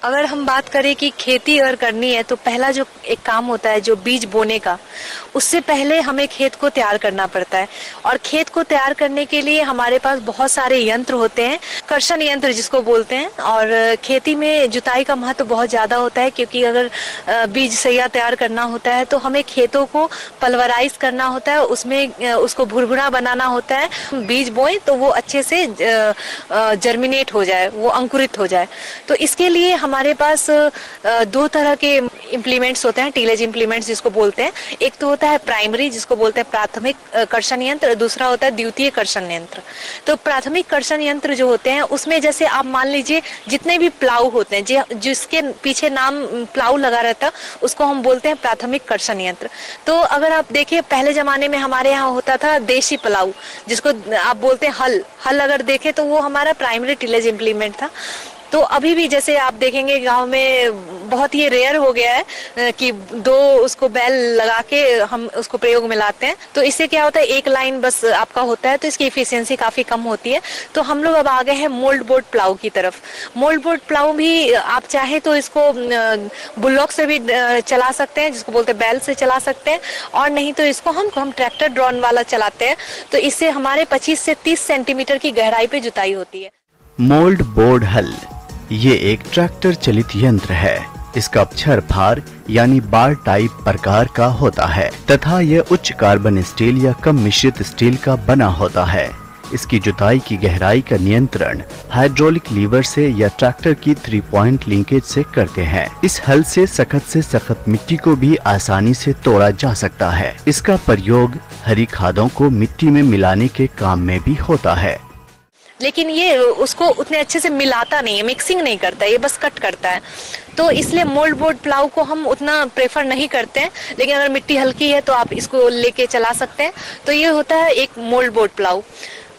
अगर हम बात करें कि खेती अगर करनी है तो पहला जो एक काम होता है जो बीज बोने का, उससे पहले हमें खेत को तैयार करना पड़ता है। और खेत को तैयार करने के लिए हमारे पास बहुत सारे यंत्र होते हैं, कर्षण यंत्र जिसको बोलते हैं। और खेती में जुताई का महत्व बहुत ज्यादा होता है, क्योंकि अगर बीज सैया तैयार करना होता है तो हमें खेतों को पल्वराइज करना होता है, उसमें उसको भुरभुरा बनाना होता है। बीज बोए तो वो अच्छे से जर्मिनेट हो जाए, वो अंकुरित हो जाए। तो इसके लिए हमारे पास दो तरह के इम्प्लीमेंट्स होते हैं, टीलेज इम्प्लीमेंट्स जिसको बोलते हैं। एक तो होता है प्राइमरी जिसको बोलते हैं प्राथमिक कर्षण यंत्र, दूसरा होता है द्वितीय कर्षण यंत्र। तो प्राथमिक कर्षण यंत्र जो होते हैं उसमें जैसे आप मान लीजिए जितने भी प्लाऊ होते हैं, जिसके पीछे नाम प्लाऊ लगा रहता है उसको हम बोलते हैं प्राथमिक कर्षण यंत्र। तो अगर आप देखिए पहले जमाने में हमारे यहाँ होता था देशी प्लाऊ, जिसको आप बोलते हैं हल अगर देखें तो वो हमारा प्राइमरी टीलेज इम्प्लीमेंट था। तो अभी भी जैसे आप देखेंगे गांव में बहुत ही रेयर हो गया है कि दो उसको बैल लगा के हम उसको प्रयोग में लाते हैं। तो इससे क्या होता है, एक लाइन बस आपका होता है तो इसकी इफिशियंसी काफी कम होती है। तो हम लोग अब आ गए हैं मोल्ड बोर्ड प्लाऊ की तरफ। मोल्ड बोर्ड प्लाऊ भी आप चाहे तो इसको बुलॉक से भी चला सकते हैं, जिसको बोलते हैं बैल से चला सकते हैं, और नहीं तो इसको हम ट्रैक्टर ड्रॉन वाला चलाते हैं। तो इससे हमारे 25 से 30 सेंटीमीटर की गहराई पे जुताई होती है। मोल्ड बोर्ड हल ये एक ट्रैक्टर चलित यंत्र है। इसका छर फार यानी बार टाइप प्रकार का होता है तथा यह उच्च कार्बन स्टील या कम मिश्रित स्टील का बना होता है। इसकी जुताई की गहराई का नियंत्रण हाइड्रोलिक लीवर से या ट्रैक्टर की 3 पॉइंट लिंकेज से करते हैं। इस हल से सख्त मिट्टी को भी आसानी से तोड़ा जा सकता है। इसका प्रयोग हरी खादों को मिट्टी में मिलाने के काम में भी होता है, लेकिन ये उसको उतने अच्छे से मिलाता नहीं है, मिक्सिंग नहीं करता है, ये बस कट करता है। तो इसलिए मोल्ड बोर्ड प्लाऊ को हम उतना प्रेफर नहीं करते हैं। लेकिन अगर मिट्टी हल्की है तो आप इसको लेके चला सकते हैं। तो ये होता है एक मोल्ड बोर्ड प्लाऊ।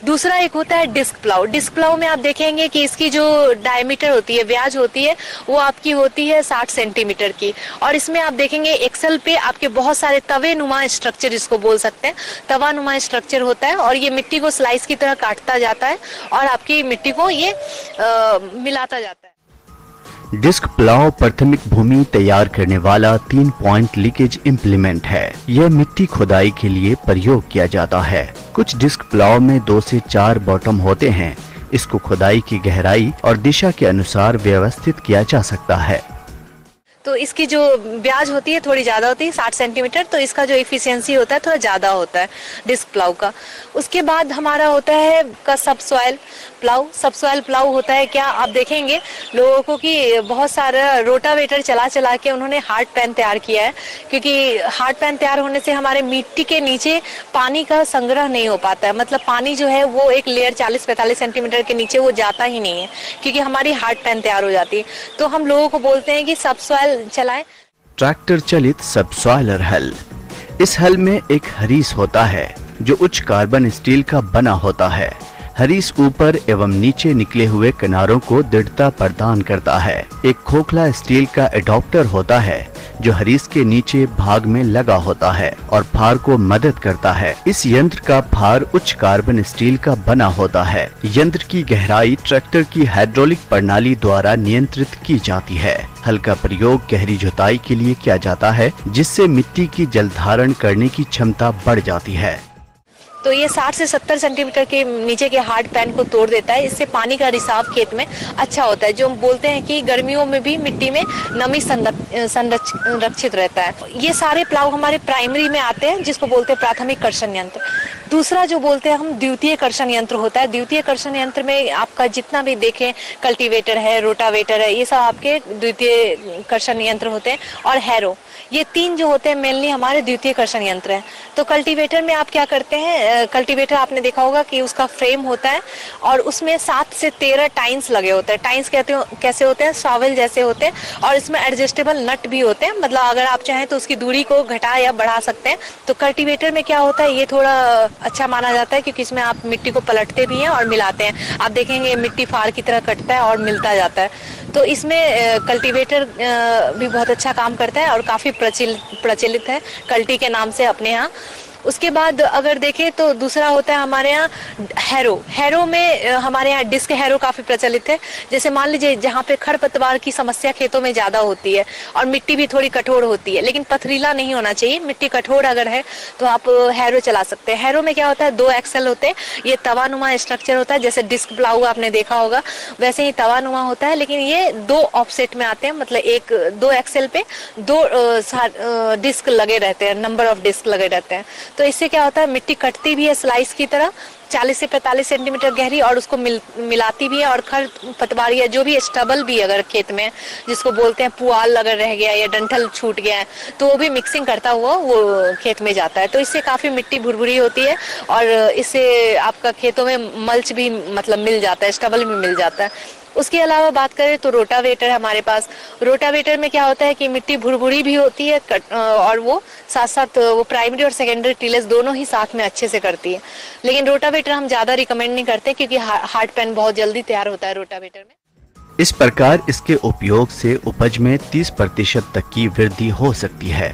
दूसरा एक होता है डिस्क प्लाऊ। डिस्क प्लाऊ में आप देखेंगे कि इसकी जो डायमीटर होती है, व्याज होती है, वो आपकी होती है 60 सेंटीमीटर की। और इसमें आप देखेंगे एक्सल पे आपके बहुत सारे तवे नुमा स्ट्रक्चर, जिसको बोल सकते हैं तवा नुमा स्ट्रक्चर होता है, और ये मिट्टी को स्लाइस की तरह काटता जाता है और आपकी मिट्टी को ये मिलाता जाता है। डिस्क प्लाव प्राथमिक भूमि तैयार करने वाला 3 पॉइंट लीकेज इम्प्लीमेंट है। यह मिट्टी खुदाई के लिए प्रयोग किया जाता है। कुछ डिस्क प्लाव में 2 से 4 बॉटम होते हैं। इसको खुदाई की गहराई और दिशा के अनुसार व्यवस्थित किया जा सकता है। तो इसकी जो ब्याज होती है थोड़ी ज्यादा होती है, 60 सेंटीमीटर। तो इसका जो इफिशियंसी होता है थोड़ा ज्यादा होता है डिस्क प्लाऊ का। उसके बाद हमारा होता है का सबसॉइल प्लाऊ। सबसॉइल प्लाऊ होता है क्या, आप देखेंगे लोगों को कि बहुत सारा रोटावेटर चला के उन्होंने हार्ड पैन तैयार किया है, क्योंकि हार्ड पैन तैयार होने से हमारे मिट्टी के नीचे पानी का संग्रह नहीं हो पाता है। मतलब पानी जो है वो एक लेयर 40-45 सेंटीमीटर के नीचे वो जाता ही नहीं है, क्योंकि हमारी हार्ड पैन तैयार हो जाती है। तो हम लोगों को बोलते हैं कि सबसॉइल चलाएं। ट्रैक्टर चलित सबसॉइलर हल। इस हल में एक हरीस होता है जो उच्च कार्बन स्टील का बना होता है। हरीस ऊपर एवं नीचे निकले हुए किनारों को दृढ़ता प्रदान करता है। एक खोखला स्टील का एडॉप्टर होता है जो हरीस के नीचे भाग में लगा होता है और फार को मदद करता है। इस यंत्र का फार उच्च कार्बन स्टील का बना होता है। यंत्र की गहराई ट्रैक्टर की हाइड्रोलिक प्रणाली द्वारा नियंत्रित की जाती है। हल का प्रयोग गहरी जुताई के लिए किया जाता है, जिससे मिट्टी की जल धारण करने की क्षमता बढ़ जाती है। तो ये 60 से 70 सेंटीमीटर के नीचे के हार्ड पैन को तोड़ देता है। इससे पानी का रिसाव खेत में अच्छा होता है, जो हम बोलते हैं कि गर्मियों में भी मिट्टी में नमी संरक्षित रहता है। ये सारे प्लाऊ हमारे प्राइमरी में आते हैं, जिसको बोलते हैं प्राथमिक कर्षण यंत्र। दूसरा जो बोलते हैं हम द्वितीय कर्षण यंत्र होता है। द्वितीय कर्षण यंत्र में आपका जितना भी देखें कल्टीवेटर है, रोटावेटर है, ये सब आपके द्वितीय कर्षण यंत्र होते हैं। और हैरो, ये 3 जो होते हैं मेनली हमारे द्वितीय कर्षण यंत्र हैं। तो कल्टीवेटर में आप क्या करते हैं, कल्टीवेटर आपने देखा होगा कि उसका फ्रेम होता है और उसमें 7 से 13 टाइन्स लगे होते हैं। टाइन्स कैसे होते हैं, शॉवेल जैसे होते हैं, और इसमें एडजस्टेबल नट भी होते हैं। मतलब अगर आप चाहें तो उसकी दूरी को घटा या बढ़ा सकते हैं। तो कल्टीवेटर में क्या होता है, ये थोड़ा अच्छा माना जाता है, क्योंकि इसमें आप मिट्टी को पलटते भी हैं और मिलाते हैं। आप देखेंगे मिट्टी फार की तरह कटता है और मिलता जाता है। तो इसमें कल्टीवेटर भी बहुत अच्छा काम करता है और काफी प्रचलित है कल्टी के नाम से अपने यहाँ। उसके बाद अगर देखें तो दूसरा होता है हमारे यहाँ हैरो में हमारे यहाँ डिस्क हैरो काफी प्रचलित है। जैसे मान लीजिए जहाँ पे खरपतवार की समस्या खेतों में ज्यादा होती है और मिट्टी भी थोड़ी कठोर होती है, लेकिन पथरीला नहीं होना चाहिए, मिट्टी कठोर अगर है तो आप हैरो चला सकते हैं। हैरो में क्या होता है, 2 एक्सेल होते हैं, ये तवानुमा स्ट्रक्चर होता है, जैसे डिस्क प्लाऊ आपने देखा होगा वैसे ही तवानुमा होता है, लेकिन ये 2 ऑफसेट में आते हैं, मतलब 2 एक्सेल पे 2 डिस्क लगे रहते हैं, नंबर ऑफ डिस्क लगे रहते हैं। तो इससे क्या होता है, मिट्टी कटती भी है स्लाइस की तरह 40 से 45 सेंटीमीटर गहरी, और उसको मिलाती भी है, और खर पतवार या जो भी स्टबल भी अगर खेत में जिसको बोलते हैं पुआल अगर रह गया या डंठल छूट गया है तो वो भी मिक्सिंग करता हुआ वो खेत में जाता है। तो इससे काफी मिट्टी भुरभुरी होती है और इससे आपका खेतों में मल्च भी मतलब मिल जाता है, स्टबल भी मिल जाता है। उसके अलावा बात करें तो रोटावेटर है हमारे पास। रोटावेटर में क्या होता है कि मिट्टी भुरभुरी भी होती है और वो साथ साथ वो प्राइमरी और सेकेंडरी टिलेज दोनों ही साथ में अच्छे से करती है, लेकिन रोटावेटर हम ज्यादा रिकमेंड नहीं करते क्योंकि हार्ड पैन बहुत जल्दी तैयार होता है रोटावेटर में। इस प्रकार इसके उपयोग से उपज में 30% तक की वृद्धि हो सकती है।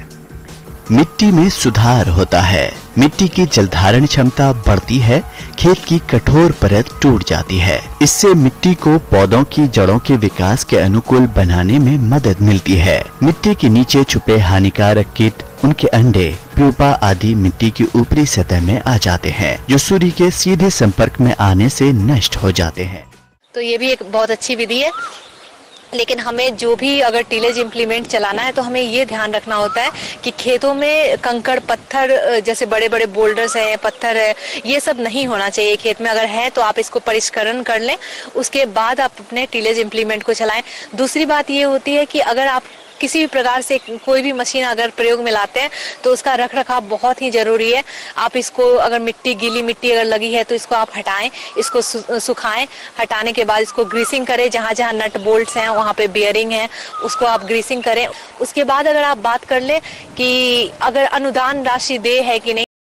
मिट्टी में सुधार होता है, मिट्टी की जलधारण क्षमता बढ़ती है, खेत की कठोर परत टूट जाती है। इससे मिट्टी को पौधों की जड़ों के विकास के अनुकूल बनाने में मदद मिलती है। मिट्टी के नीचे छुपे हानिकारक कीट, उनके अंडे, प्यूपा आदि मिट्टी की ऊपरी सतह में आ जाते हैं, जो सूर्य के सीधे संपर्क में आने से नष्ट हो जाते हैं। तो ये भी एक बहुत अच्छी विधि है, लेकिन हमें जो भी अगर टिलेज इम्प्लीमेंट चलाना है तो हमें ये ध्यान रखना होता है कि खेतों में कंकड़ पत्थर जैसे बड़े बड़े बोल्डर्स हैं, पत्थर है, ये सब नहीं होना चाहिए खेत में। अगर है तो आप इसको परिष्करण कर लें, उसके बाद आप अपने टिलेज इम्प्लीमेंट को चलाएं। दूसरी बात ये होती है कि अगर आप किसी भी प्रकार से कोई भी मशीन अगर प्रयोग में लाते हैं तो उसका रख रखाव बहुत ही जरूरी है। आप इसको अगर गीली मिट्टी अगर लगी है तो इसको आप हटाएं, इसको सुखाएं, हटाने के बाद इसको ग्रीसिंग करें, जहां जहां नट बोल्ट्स हैं वहां पे बियरिंग है उसको आप ग्रीसिंग करें। उसके बाद अगर आप बात कर ले कि अगर अनुदान राशि दे है कि नहीं